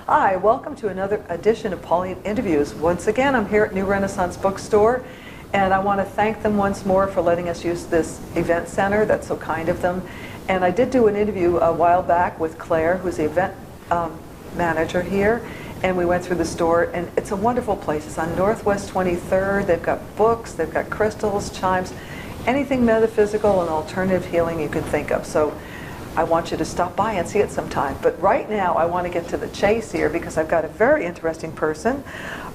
Hi, welcome to another edition of Pauline Interviews. Once again, I'm here at New Renaissance Bookstore, and I want to thank them once more for letting us use this event center. That's so kind of them. And I did do an interview a while back with Claire, who's the event manager here, and we went through the store, and it's a wonderful place. It's on Northwest 23rd. They've got books, they've got crystals, chimes, anything metaphysical and alternative healing you can think of. So I want you to stop by and see it sometime. But right now, I want to get to the chase here because I've got a very interesting person,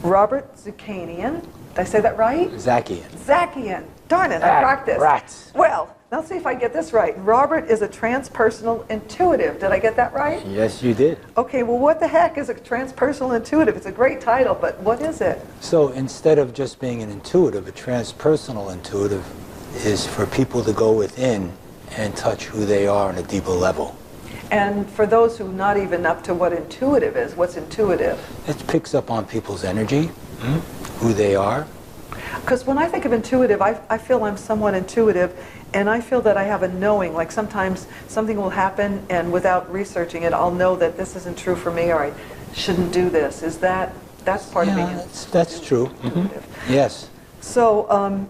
Robert Zakian. Did I say that right? Zakian. Zakian. Darn it, I practiced. Rats. Well, let's see if I get this right. Robert is a transpersonal intuitive. Did I get that right? Yes, you did. Okay, well, what the heck is a transpersonal intuitive? It's a great title, but what is it? So instead of just being an intuitive, a transpersonal intuitive is for people to go within and touch who they are on a deeper level. And for those who are not even up to what intuitive is, what's intuitive? It picks up on people's energy, who they are. Because when I think of intuitive, I feel I'm somewhat intuitive, and I feel that I have a knowing. Like sometimes something will happen, and without researching it, I'll know that this isn't true for me, or I shouldn't do this. Is that's part of being intuitive? That's true. Yes. So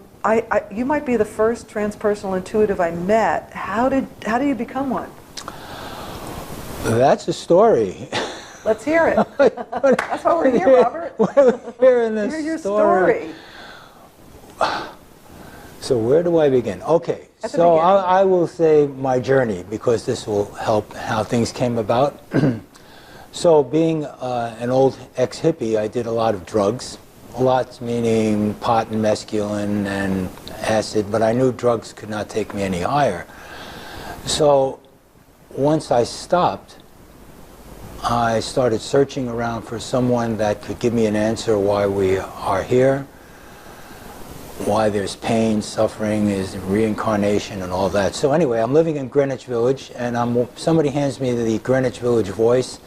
you might be the first transpersonal intuitive I met. How do you become one? That's a story. Let's hear it. That's why we're here, Robert. We're hearing this Hear your story. So where do I begin? Okay, so I will say my journey because this will help how things came about. So being an old ex-hippie, I did a lot of drugs. Lots meaning pot and mescaline and acid, but I knew drugs could not take me any higher. So once I stopped, I started searching around for someone that could give me an answer why we are here, why there's pain, suffering, is reincarnation and all that. So anyway, I'm living in Greenwich Village, and somebody hands me the Greenwich Village Voice,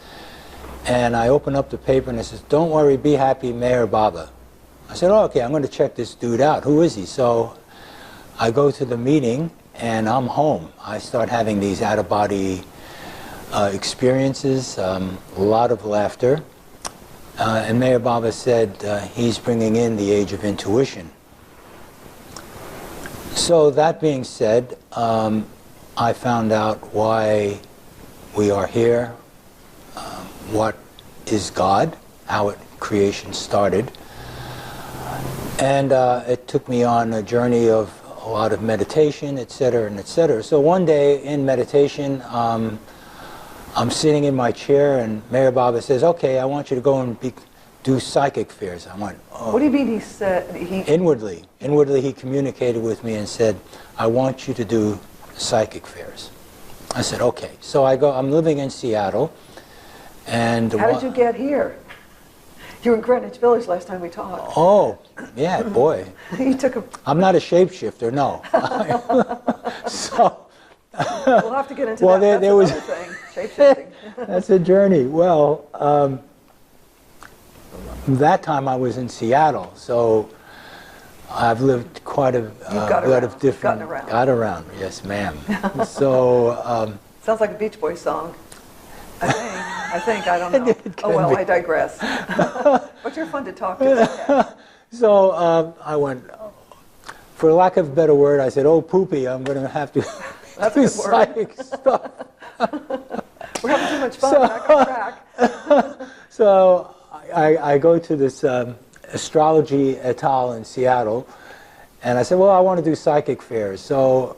and I open up the paper and it says, "Don't worry, be happy, Mayor Baba." I said, "Oh, okay, I'm going to check this dude out. Who is he?" So I go to the meeting, and I'm home. I start having these out-of-body experiences, a lot of laughter. And Mayor Baba said he's bringing in the age of intuition. So that being said, I found out why we are here, what is God, how creation started. And it took me on a journey of a lot of meditation, etc., and etc. So one day in meditation, I'm sitting in my chair, and Mayor Baba says, "Okay, I want you to go and do psychic fairs." I went, "Oh." What do you mean he said? Inwardly he communicated with me and said, "I want you to do psychic fairs." I said, "Okay." So I go. I'm living in Seattle, and how did you get here? You were in Greenwich Village last time we talked. Oh, yeah, boy. You took a... I'm not a shapeshifter, no. So... We'll have to get into that. That's another thing, shape-shifting. That's a journey. Well, that time I was in Seattle, so I've lived quite a lot of different... Got around, yes, ma'am. So... sounds like a Beach Boys song. I don't know. Oh, well, I digress. But you're fun to talk to. Okay. So I went, for lack of a better word, I said, "Oh, poopy, I'm going to have to do psychic stuff." We're having too much fun. Back on track. So I go to this astrology atoll in Seattle, and I said, "Well, I want to do psychic fairs." So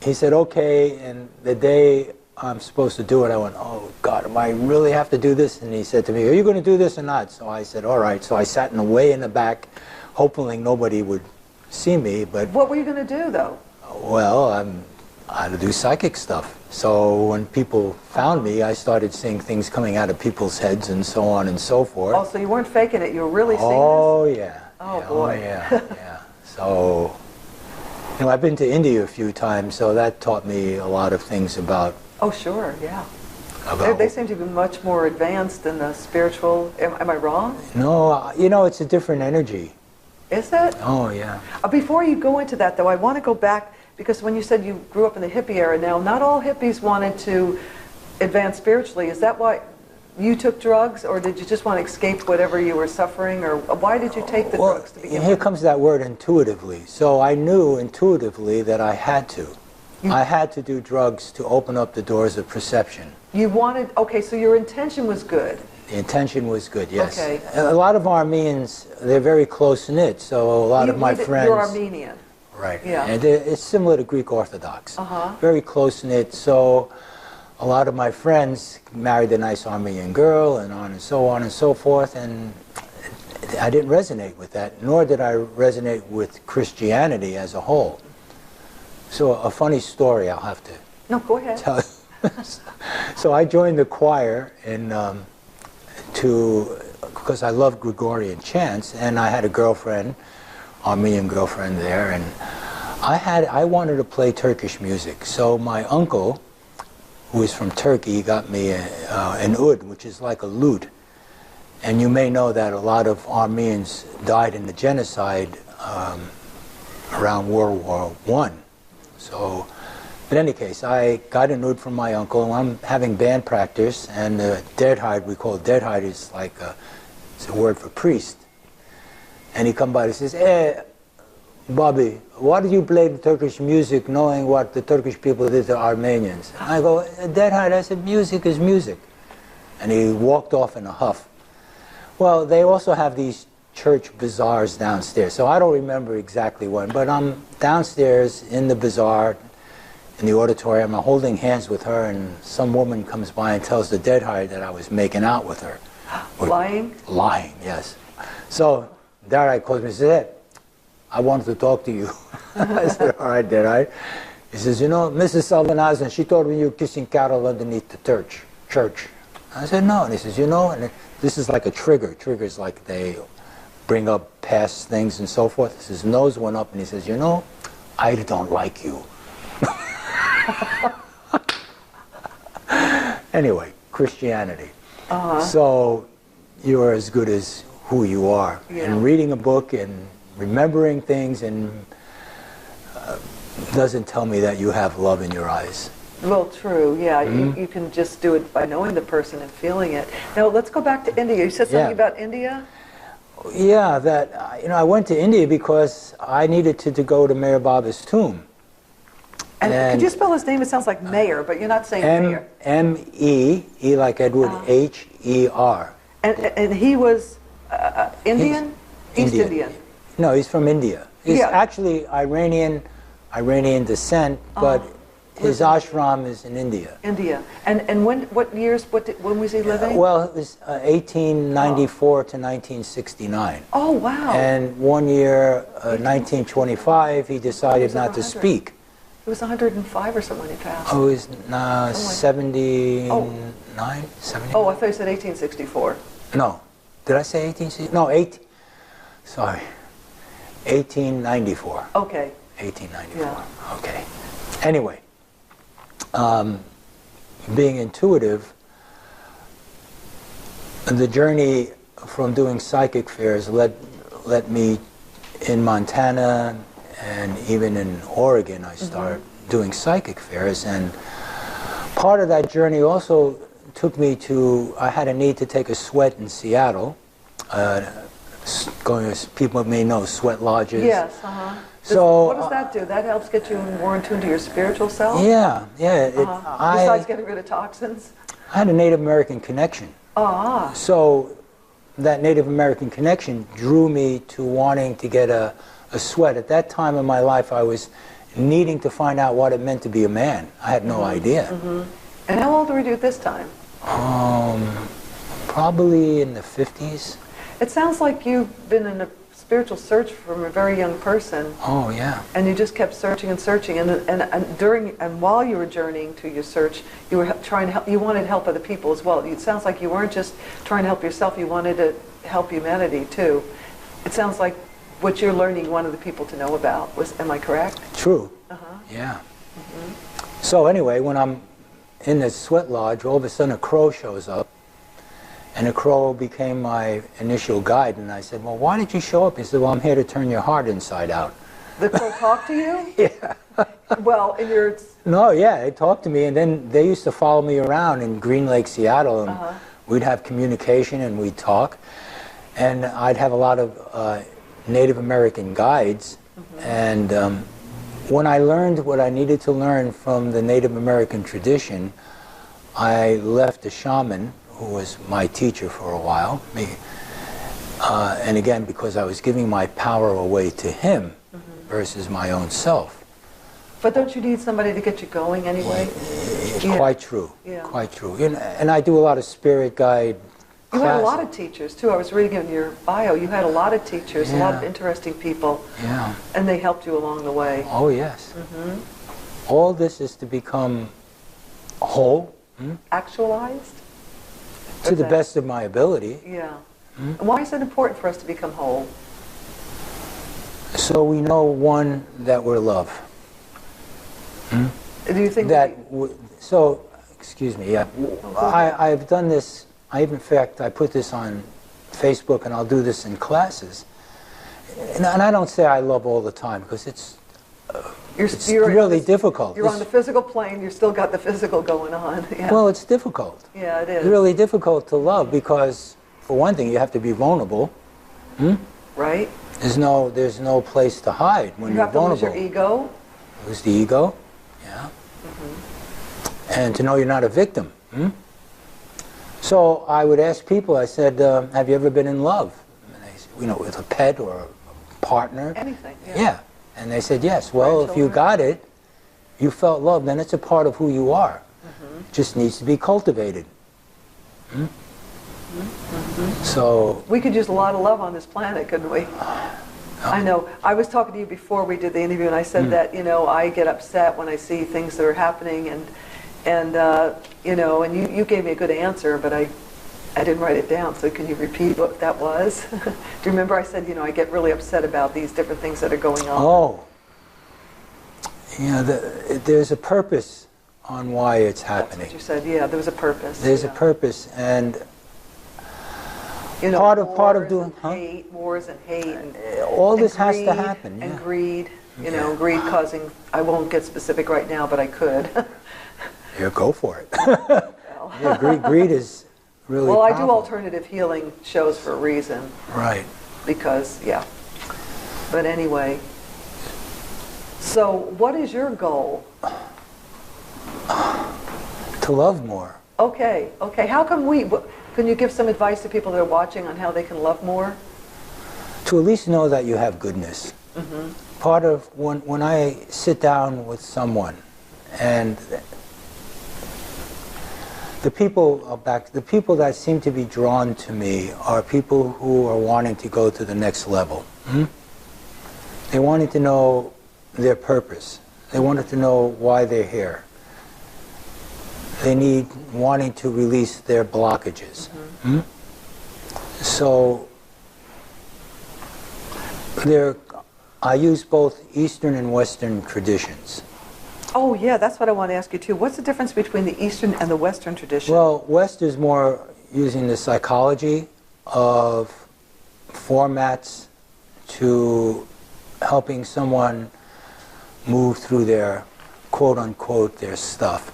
he said, "Okay," and the day I'm supposed to do it, I went, "Oh God, am I really have to do this?" And he said to me, "Are you going to do this or not?" So I said, "All right." So I sat way in the back, hoping nobody would see me. But what were you going to do, though? Well, I had to do psychic stuff. So when people found me, I started seeing things coming out of people's heads and so on and so forth. Oh, so you weren't faking it; you were really seeing Oh this? Yeah. Oh yeah, boy. Oh yeah. Yeah. So, I've been to India a few times, so that taught me a lot of things about. Oh, sure, yeah. They seem to be much more advanced in the spiritual. Am I wrong? No, it's a different energy. Is it? Oh, yeah. Before you go into that, though, I want to go back, because when you said you grew up in the hippie era, now, not all hippies wanted to advance spiritually. Is that why you took drugs, or did you just want to escape whatever you were suffering, or why did you take the drugs to begin with? Here comes that word intuitively. So I knew intuitively that I had to. I had to do drugs to open up the doors of perception. You wanted, okay, so your intention was good. The intention was good, yes. Okay. A lot of Armenians, they're very close-knit, so a lot of my friends... You're Armenian. Right. Yeah. And it's similar to Greek Orthodox. Very close-knit, so a lot of my friends married a nice Armenian girl, and on and so forth, and I didn't resonate with that, nor did I resonate with Christianity as a whole. So a funny story I'll have to No, go ahead. tell you. So I joined the choir because I loved Gregorian chants, and I had a girlfriend, Armenian girlfriend there, and I wanted to play Turkish music. So my uncle, who is from Turkey, got me an oud, which is like a lute. And you may know that a lot of Armenians died in the genocide around World War I. So, in any case, I got an oud from my uncle, and I'm having band practice, and deadhide, we call it deadhide, is like it's a word for priest. And he come by and says, "Hey, Bobby, why did you play the Turkish music knowing what the Turkish people did to Armenians?" And I go, "Deadhide," I said, "music is music." And he walked off in a huff. Well, they also have these church bazaars downstairs, so I don't remember exactly when, but I'm downstairs in the bazaar, in the auditorium, I'm holding hands with her, and some woman comes by and tells the deadhide that I was making out with her. Lying? Lying, yes. So deadhide calls me and says, "Hey, I wanted to talk to you." I said, "All right, deadhide." He says, "You know, Mrs. Salvanazan, she told me you kissing cattle underneath the church." I said, "No." And he says, "You know," and this is like a trigger. Triggers like they bring up past things and so forth. His nose went up and he says, "You know, I don't like you." Anyway, Christianity. So you're as good as who you are. Yeah. And reading a book and remembering things and doesn't tell me that you have love in your eyes. Well, true, yeah. You can just do it by knowing the person and feeling it. Now, let's go back to India. You said something about India? Yeah, that, I went to India because I needed to go to Meher Baba's tomb. And could you spell his name? It sounds like mayor, but you're not saying mayor. M-E, E like Edward, H-E-R. And he was Indian? East Indian? No, he's from India. He's actually Iranian descent, but his ashram is in India. India. And when was he living? Well, it was 1894 to 1969. Oh, wow. And one year, 1925, he decided not to speak. He was 105 or something when he passed. Oh, he's 79? 70? Oh, I thought you said 1864. No. Did I say 1860? No, 1894. Okay. 1894. Yeah. Okay. Anyway, being intuitive, the journey from doing psychic fairs led me in Montana and even in Oregon. I started doing psychic fairs, and part of that journey also took me to, I had a need to take a sweat in Seattle, going as people may know, sweat lodges. Yes, So what does that do? That helps get you more in tune to your spiritual self? Yeah. Besides getting rid of toxins? I had a Native American connection. So that Native American connection drew me to wanting to get a sweat. At that time in my life, I was needing to find out what it meant to be a man. I had no idea. And how old were you at this time? Probably in the 50s. It sounds like you've been in a spiritual search from a very young person. Oh, yeah. And you just kept searching and searching, and while you were journeying to your search, you were trying to help. You wanted help other people as well. It sounds like you weren't just trying to help yourself. You wanted to help humanity too. It sounds like what you're learning, you wanted the people to know about. Am I correct? True. Yeah. So anyway, when I'm in this sweat lodge, all of a sudden a crow shows up. And the crow became my initial guide, and I said, "Well, why did you show up?" He said, "Well, I'm here to turn your heart inside out." The crow talked to you? Yeah. Well, in your... No, yeah, they talked to me, and then they used to follow me around in Green Lake, Seattle, and we'd have communication and we'd talk. And I'd have a lot of Native American guides. And when I learned what I needed to learn from the Native American tradition, I left a shaman who was my teacher for a while. And again, because I was giving my power away to him versus my own self. But don't you need somebody to get you going anyway? Yeah. Quite true. Yeah. Quite true. And I do a lot of spirit guide You classes. had a lot of teachers too. I was reading in your bio. You had a lot of teachers, a lot of interesting people. Yeah. And they helped you along the way. Oh yes. All this is to become whole. Actualized? To the best of my ability. Yeah. And why is it important for us to become whole? So we know, one, that we're love. Do you think so, excuse me, yeah. I've done this, in fact, I put this on Facebook, and I'll do this in classes. And I don't say I love all the time, because it's really difficult. You're on the physical plane, you've still got the physical going on. Yeah. Well, it's difficult. Yeah, it is. It's really difficult to love, because, for one thing, you have to be vulnerable. Right? There's no place to hide when you're vulnerable. You have to lose your ego. Lose the ego, yeah. And to know you're not a victim. So I would ask people, I said, have you ever been in love? And they said, with a pet or a partner? Anything, yeah. And they said, yes. Well, if you got it, you felt love, then it's a part of who you are. It just needs to be cultivated. So we could use a lot of love on this planet, couldn't we? I know. I was talking to you before we did the interview, and I said that, I get upset when I see things that are happening, and you gave me a good answer, but I didn't write it down, so can you repeat what that was? Do you remember I said, I get really upset about these different things that are going on? Oh. There's a purpose on why it's happening. That's what you said, yeah, there was a purpose. There's a purpose, and part of doing hate, wars and hate, and all this has to happen. And greed, greed causing. I won't get specific right now, but I could. Yeah, go for it. Yeah, greed is really. Well, powerful. I do alternative healing shows for a reason. Right. Because but anyway. So, what is your goal? To love more. Okay. How come can you give some advice to people that are watching on how they can love more? To at least know that you have goodness. Part of when I sit down with someone, and the people that seem to be drawn to me are people who are wanting to go to the next level. They wanted to know their purpose. They wanted to know why they're here. They wanting to release their blockages. So I use both Eastern and Western traditions. Oh yeah, that's what I want to ask you too. What's the difference between the Eastern and the Western tradition? Well, West is more using the psychology of formats to helping someone move through their quote-unquote their stuff.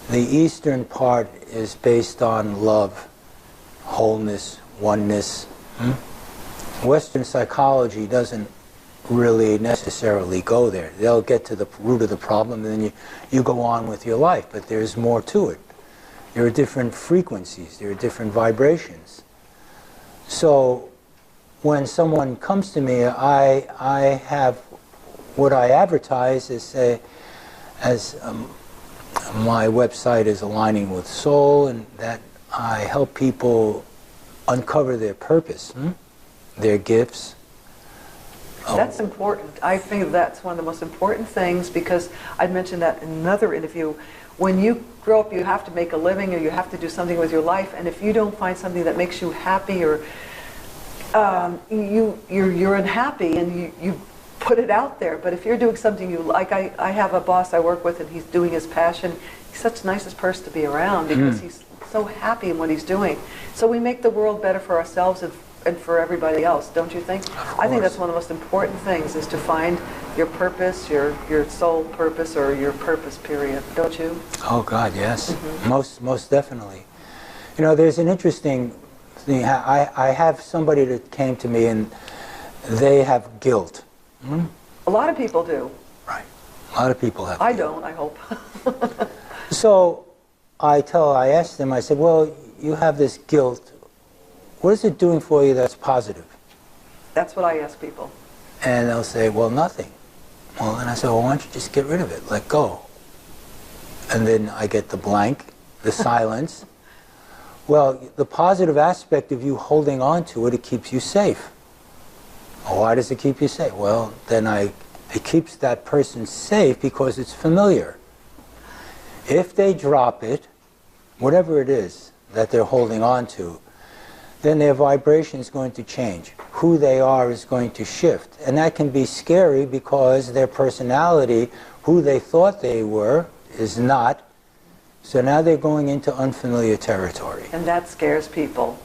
The Eastern part is based on love, wholeness, oneness. Western psychology doesn't really necessarily go there. They'll get to the root of the problem, and then you go on with your life, but there's more to it. There are different frequencies, there are different vibrations. So when someone comes to me, I have what I advertise as my website is Aligning with Soul, and that I help people uncover their purpose, their gifts. That's important. I think that's one of the most important things, because I'd mentioned that in another interview. When you grow up, you have to make a living, or you have to do something with your life, and if you don't find something that makes you happy, or you're unhappy, and you put it out there. But if you're doing something you like, I have a boss I work with, and he's doing his passion. He's such the nicest person to be around, because he's so happy in what he's doing. So we make the world better for ourselves and for everybody else, don't you think? I think that's one of the most important things, is to find your purpose, your soul purpose, or your purpose, period, don't you? Oh God, yes. Most definitely. You know, there's an interesting thing. I have somebody that came to me and they have guilt. A lot of people do. Right. A lot of people have I guilt. don't, I hope. So I asked them, I said, well, you have this guilt. What is it doing for you that's positive? That's what I ask people. And they'll say, well, nothing. Well, then I said, well, why don't you just get rid of it? Let go. And then I get the blank, the silence. Well, the positive aspect of you holding on to it, it keeps you safe. Well, why does it keep you safe? Well, then it keeps that person safe because it's familiar. If they drop it, whatever it is that they're holding on to, then their vibration is going to change. Who they are is going to shift. And that can be scary because their personality, who they thought they were, is not. So now they're going into unfamiliar territory. And that scares people.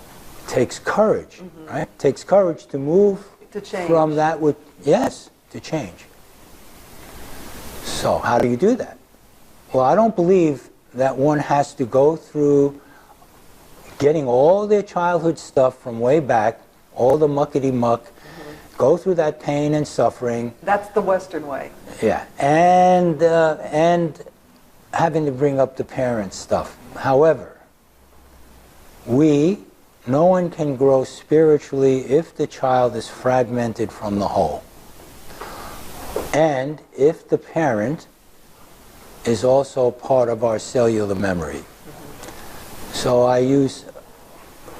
It takes courage, right? It takes courage to move To change. from that, yes, to change. So how do you do that? Well, I don't believe that one has to go through getting all their childhood stuff from way back, all the muckety-muck, go through that pain and suffering. That's the Western way. Yeah, and having to bring up the parent stuff. However, no one can grow spiritually if the child is fragmented from the whole. And if the parent is also part of our cellular memory. So I use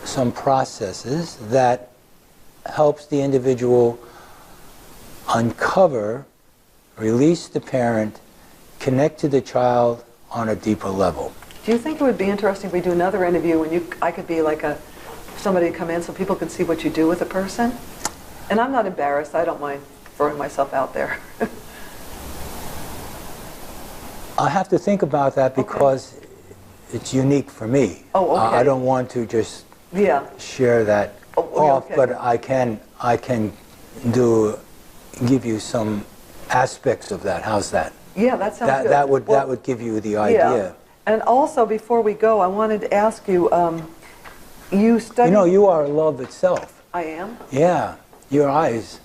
some processes that helps the individual uncover, release the parent, connect to the child on a deeper level. Do you think it would be interesting if we do another interview and I could be like somebody to come in so people could see what you do with a person? And I'm not embarrassed. I don't mind throwing myself out there. I have to think about that because it's unique for me. Oh, okay. I don't want to just share that off, okay. but I can give you some aspects of that. How's that? Yeah, that sounds good. That would give you the idea. Yeah. And also, before we go, I wanted to ask you, you studied... You know, you are love itself. I am? Yeah, your eyes.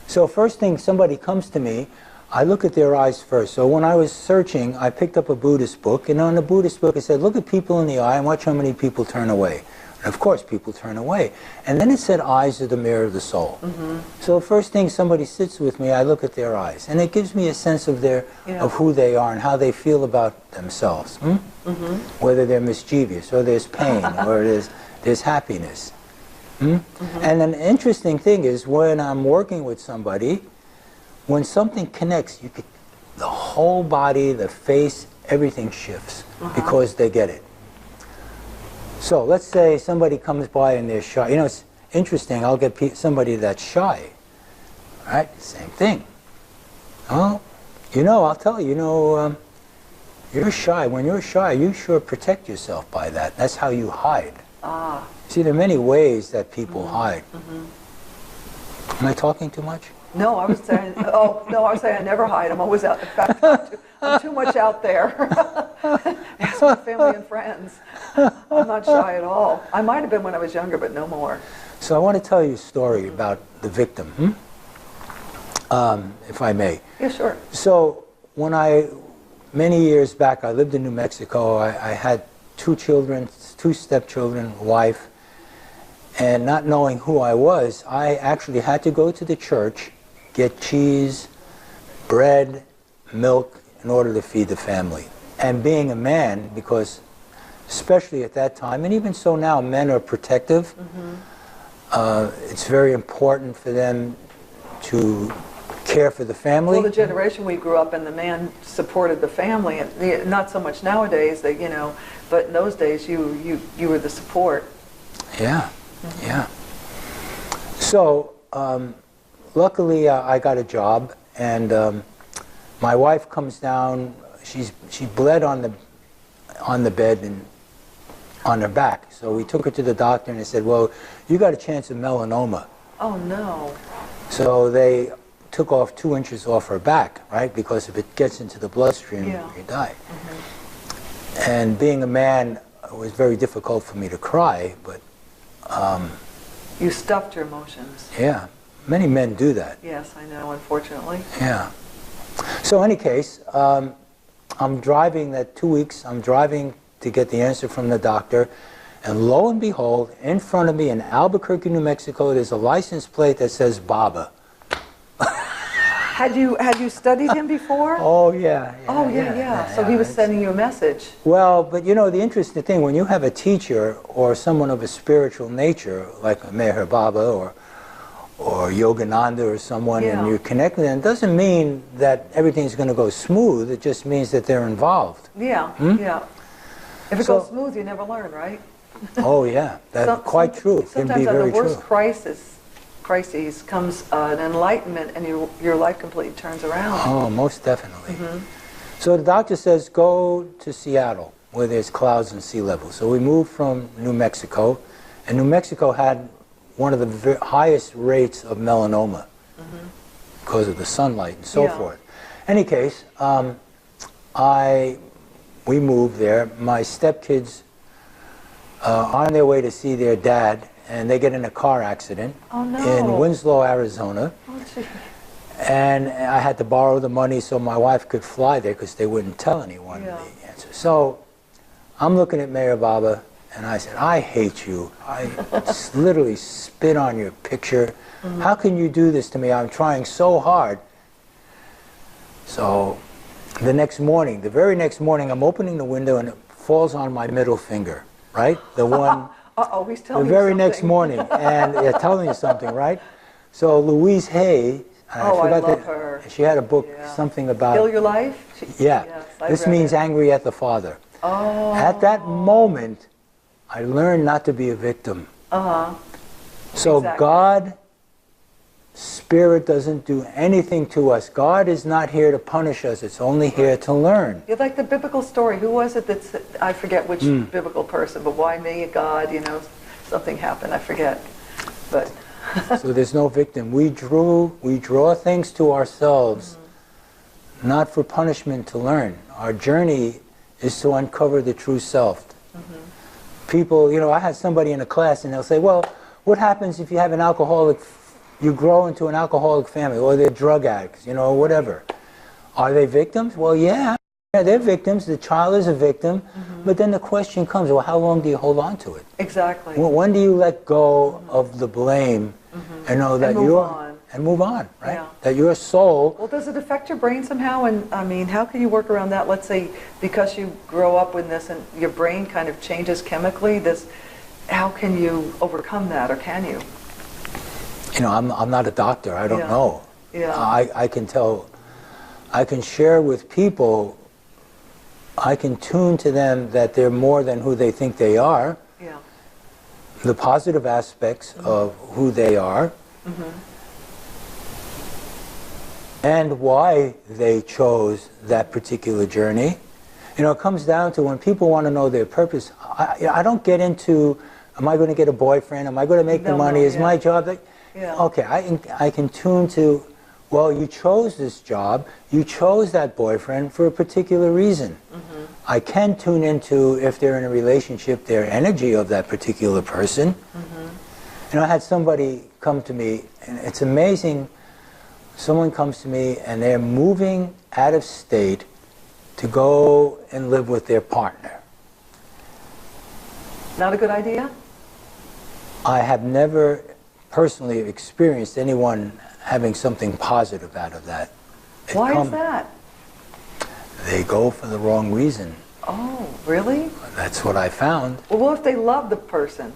So first thing somebody comes to me, I look at their eyes first. So when I was searching, I picked up a Buddhist book, and on the Buddhist book it said, look at people in the eye and watch how many people turn away. And of course, people turn away. And then it said, eyes are the mirror of the soul. So the first thing somebody sits with me, I look at their eyes. And it gives me a sense of of who they are and how they feel about themselves. Whether they're mischievous, or there's pain, or there's happiness. And an interesting thing is when I'm working with somebody, when something connects, the whole body, the face, everything shifts because they get it. So let's say somebody comes by and they're shy. You know, it's interesting. I'll get somebody that's shy. Right? Same thing. Oh, you know, I'll tell you, you're shy. When you're shy, you sure protect yourself by that. That's how you hide. See, there are many ways that people hide. Am I talking too much? No, I was saying, I was saying I never hide. I'm always out. In fact, I'm too much out there. Ask my family and friends. I'm not shy at all. I might have been when I was younger, but no more. So I want to tell you a story about the victim, if I may. Yeah, sure. So many years back, I lived in New Mexico. I had 2 children, 2 stepchildren, a wife, and not knowing who I was, I actually had to go to the church, get cheese, bread, milk, in order to feed the family. And being a man, because especially at that time, and even so now, men are protective. It's very important for them to care for the family. Well, the generation we grew up in, the man supported the family, and not so much nowadays, but in those days, you were the support. Yeah, yeah. So, luckily, I got a job, and my wife comes down. She bled on the bed and on her back. So we took her to the doctor, and they said, "Well, you got a chance of melanoma." Oh no! So they took off 2 inches off her back, right? Because if it gets into the bloodstream, you die. And being a man, it was very difficult for me to cry, but... you stuffed your emotions. Yeah. Many men do that. Yes, I know, unfortunately. Yeah. So in any case, I'm driving that 2 weeks, I'm driving to get the answer from the doctor, and lo and behold, in front of me in Albuquerque, New Mexico, there's a license plate that says Baba. Had you studied him before? Oh, yeah. So he was sending you a message. Well, but you know, the interesting thing, when you have a teacher or someone of a spiritual nature, like Meher Baba or Yogananda or someone, and you connect with them, it doesn't mean that everything's going to go smooth. It just means that they're involved. Yeah, yeah. If it goes smooth, you never learn, right? Oh, yeah. That's quite true. It can be very true. Sometimes on the worst crises comes an enlightenment, and your life completely turns around. Oh, most definitely. So the doctor says, go to Seattle, where there's clouds and sea level. So we moved from New Mexico, and New Mexico had one of the highest rates of melanoma because of the sunlight and so forth. Any case, we moved there. My stepkids are on their way to see their dad, and they get in a car accident in Winslow, Arizona. And I had to borrow the money so my wife could fly there because they wouldn't tell anyone the answer. So I'm looking at Meher Baba, and I said, I hate you. I literally spit on your picture. How can you do this to me? I'm trying so hard. So the next morning, the very next morning, I'm opening the window and it falls on my middle finger, right? The one... Uh-oh, he's telling the you very something. next morning, and telling you something, right? So Louise Hay, I love her. She had a book, something about... Kill Your Life? Yes, this means angry at the Father. Oh. At that moment, I learned not to be a victim. So God, Spirit doesn't do anything to us. God is not here to punish us. It's only here to learn. You're like the biblical story. Who was it that's, I forget which biblical person, but why me, God, you know, something happened, I forget. But so there's no victim. We draw things to ourselves, not for punishment, to learn. Our journey is to uncover the true self. People, you know, I had somebody in a class and they'll say, well, what happens if you have an alcoholic, you grow into an alcoholic family, or they're drug addicts, you know, whatever. Are they victims? Well, yeah, they're victims. The child is a victim. But then the question comes, well, how long do you hold on to it? Exactly. Well, when do you let go of the blame and know that and move on, right? Yeah. That your soul... Well, does it affect your brain somehow? And I mean, how can you work around that? Let's say because you grow up with this and your brain kind of changes chemically, how can you overcome that, or can you? You know, I'm not a doctor. I don't know. Yeah. I can tell, I can share with people, I can tune to them that they're more than who they think they are. Yeah. The positive aspects of who they are. And why they chose that particular journey. You know, it comes down to when people want to know their purpose. I don't get into, am I going to get a boyfriend? Am I going to make the money? Is my job... Okay, I can tune to, well, you chose this job, you chose that boyfriend for a particular reason. I can tune into, if they're in a relationship, their energy of that particular person. You know, I had somebody come to me, and it's amazing, someone comes to me and they're moving out of state to go and live with their partner. Not a good idea? I have never personally experienced anyone having something positive out of that. Why is that? They go for the wrong reason. Oh, really? That's what I found. Well, what if they love the person?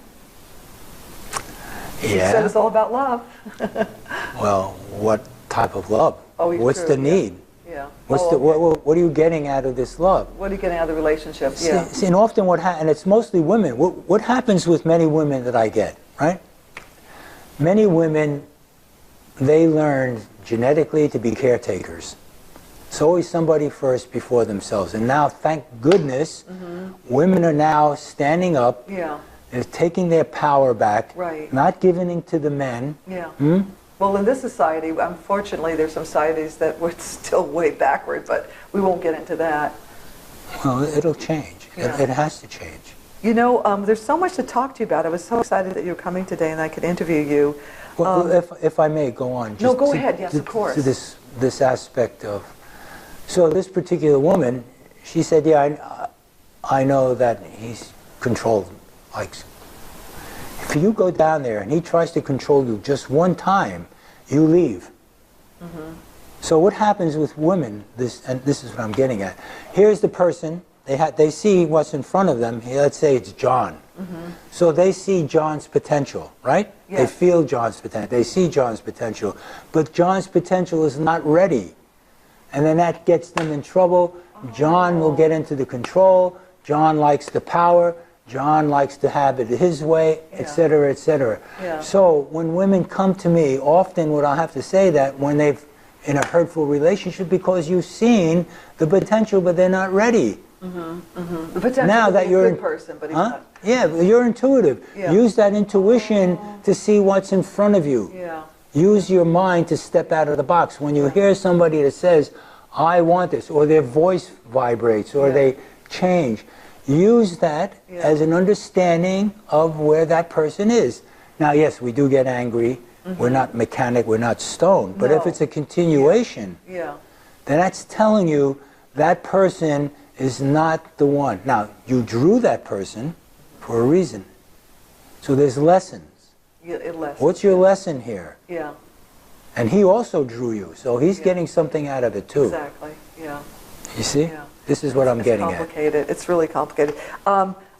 Yeah. You said it's all about love. Well, what type of love? Oh, what's the need? Yeah. What are you getting out of this love? What are you getting out of the relationship? See, and often and it's mostly women. What happens with many women that I get, right? Many women, they learned genetically to be caretakers. It's always somebody first before themselves. And now, thank goodness, women are now standing up. They're taking their power back, not giving it to the men. Well, in this society, unfortunately, there's some societies that we're still way backward, but we won't get into that. Well, it'll change. It has to change. You know, there's so much to talk to you about. I was so excited that you were coming today and I could interview you. Well, if I may go on. No, go ahead. Yes, of course. To this aspect of, so this particular woman, she said, yeah, I know that he's controlled. Like, if you go down there and he tries to control you just one time, you leave. Mm-hmm. So what happens with women, and this is what I'm getting at. Here's the person, they see what's in front of them. Let's say it's John. Mm-hmm. So they see John's potential, right? Yes. They feel John's potential. They see John's potential. But John's potential is not ready. And then that gets them in trouble. Oh. John will get into the control. John likes the power. John likes to have it his way, etc., etc. Yeah. So when women come to me, often what I have to say that when they've in a hurtful relationship because you've seen the potential, but they're not ready. Mm-hmm, mm-hmm. The potential now that you're a good person, but he's not. Yeah, you're intuitive. Yeah. Use that intuition to see what's in front of you. Yeah. Use your mind to step out of the box. When you hear somebody that says, "I want this," or their voice vibrates, or they change, use that as an understanding of where that person is. Now, yes, we do get angry. Mm-hmm. We're not mechanic, we're not stone. But if it's a continuation, then that's telling you that person is not the one. Now, you drew that person for a reason. So there's lessons. What's your lesson here? Yeah. And he also drew you, so he's getting something out of it too. Exactly, yeah. You see? Yeah. This is what I'm getting at. It's complicated. It's really complicated.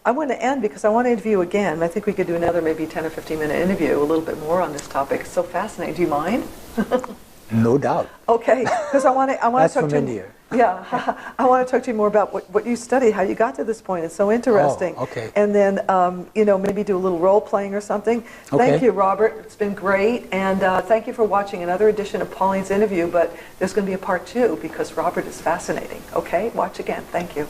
I want to end because I want to interview you again. I think we could do another maybe 10 or 15 minute interview, a little bit more on this topic. It's so fascinating. Do you mind? No doubt. Okay, because I want to talk That's to from you. India. Yeah, I want to talk to you more about what you study, how you got to this point. It's so interesting. Oh, okay. And then, you know, maybe do a little role playing or something. Okay. Thank you, Robert. It's been great. And thank you for watching another edition of Pauline's interview. But there's going to be a part 2 because Robert is fascinating. Okay, watch again. Thank you.